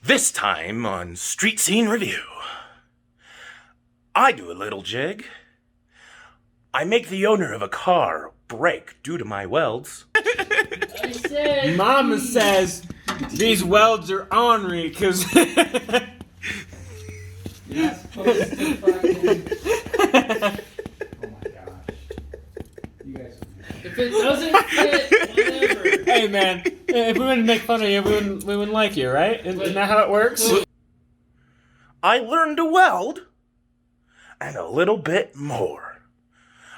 This time on Street Scene Review, I do a little jig. I make the owner of a car break due to my welds. Mama says these welds are ornery because. You're not supposed to fucking. Oh my gosh. You guys. If it doesn't fit, whatever. Hey man, if we wouldn't make fun of you, we wouldn't like you, right? Isn't that how it works? I learned to weld, and a little bit more.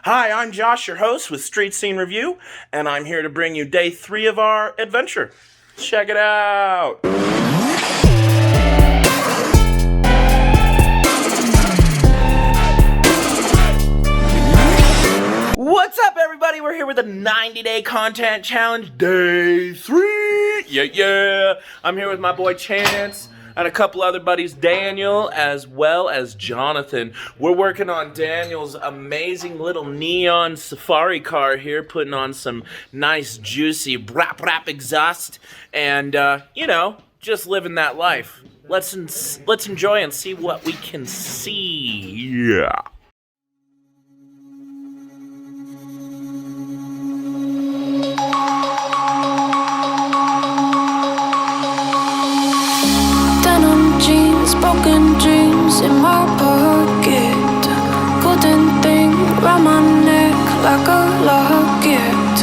Hi, I'm Josh, your host with Street Scene Review, and I'm here to bring you day 3 of our adventure. Check it out! What's up, everybody? We're here with a 90-day content challenge, day 3. Yeah. I'm here with my boy Chance and a couple other buddies, Daniel as well as Jonathan. We're working on Daniel's amazing little neon safari car here, putting on some nice, juicy rap exhaust, and just living that life. Let's enjoy and see what we can see. Yeah. Broken dreams in my pocket, golden thing round my neck like a locket.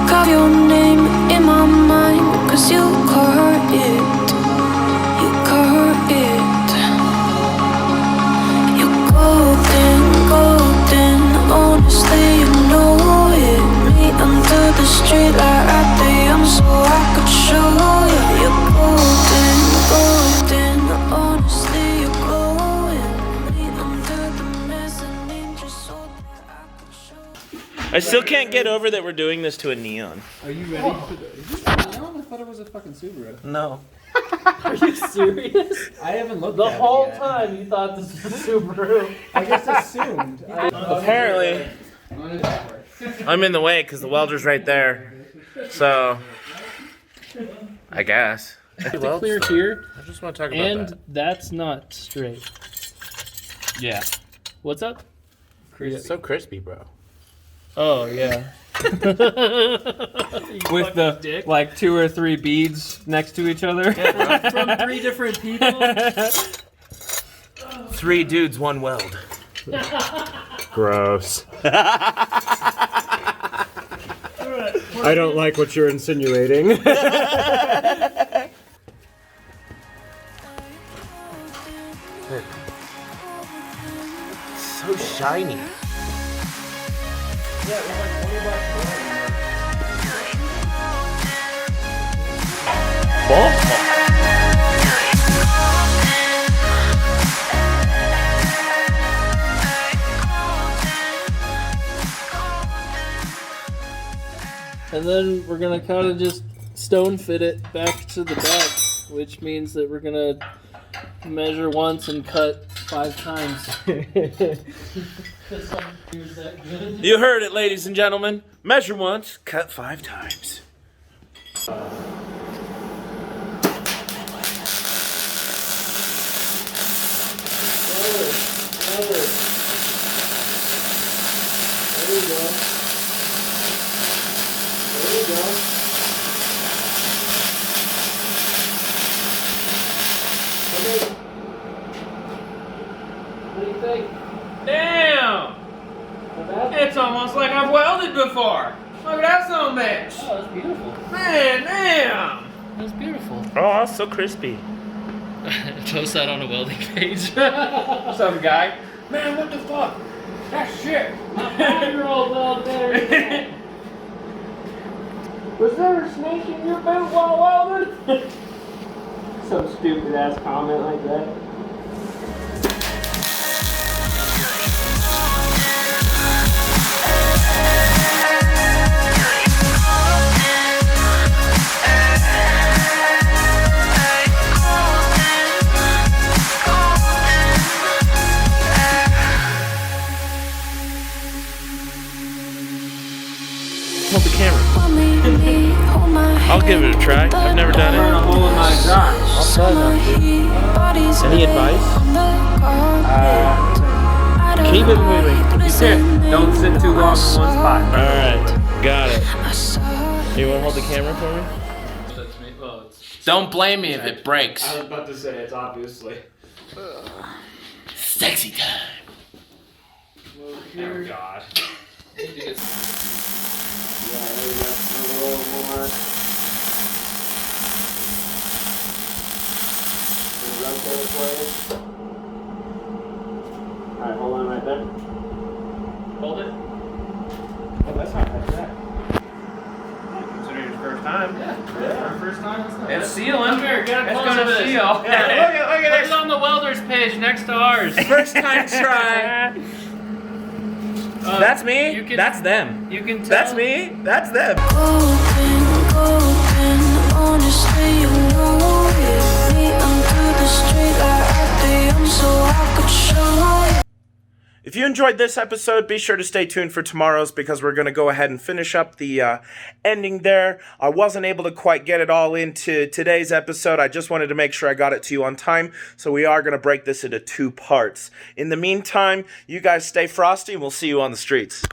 Carve your name in my mind, cause you caught it, you caught it. You're golden, honestly you know it. Me under the street light at the young so I could show you. You're golden, honestly you're glowing. Me under the mezzanine just so that I could show you. I still can't get over that we're doing this to a neon. Are you ready for the. Is this a Neon? I thought it was a fucking Subaru. No. Are you serious? I haven't looked The at whole it yet. time you thought this was a Subaru. I just assumed. Apparently, I'm in the way because the welder's right there. So, I guess. The clear here, I just want to talk about and that. that's not straight. Yeah. What's up? It's so crispy, bro. Oh, yeah. With the dick. like 2 or 3 beads next to each other. From 3 different people? 3 dudes, 1 weld. Gross. I don't like what you're insinuating. So shiny. And then we're gonna kind of just stone fit it back to the back, which means that we're gonna measure once and cut 5 times. You heard it, ladies and gentlemen. Measure once, cut 5 times. There you go. There you go. Okay. What do you think? Damn! Not bad? It's almost like I've welded before. Look at that son of a bitch. Oh, that's beautiful. Man, damn! That's beautiful. Oh, that's so crispy. Post that on a welding page. What's up, guy? Man, what the fuck? That shit. A 5-year-old weld better. Was there a snake in your boot while welding? Some stupid ass comment like that. Hold the camera. Hold me, hold my I'll give it a try. I've never done Burn a it. hole in my jock. Summer heat Any advice? Keep it moving. Don't sit too long in one spot. Alright, got it. You wanna hold the camera for me? Don't blame me if it breaks. was about to say, it's obviously. Sexy time. Oh, God. Alright, hold on right there. Hold it. Oh, that's not bad. Considering it's first time. Yeah. First time. It's sealing. Here, get a It's close gonna of this. seal. Look at Put this. it on the welder's page next to ours. First time try. That's me. You can- That's them. You can tell. That's me. That's them. Golden, honestly, you know it. Me under the street light at the end, so I could show you. If you enjoyed this episode, be sure to stay tuned for tomorrow's because we're going to go ahead and finish up the ending there. I wasn't able to quite get it all into today's episode. I just wanted to make sure I got it to you on time. So we are going to break this into 2 parts. In the meantime, you guys stay frosty and we'll see you on the streets.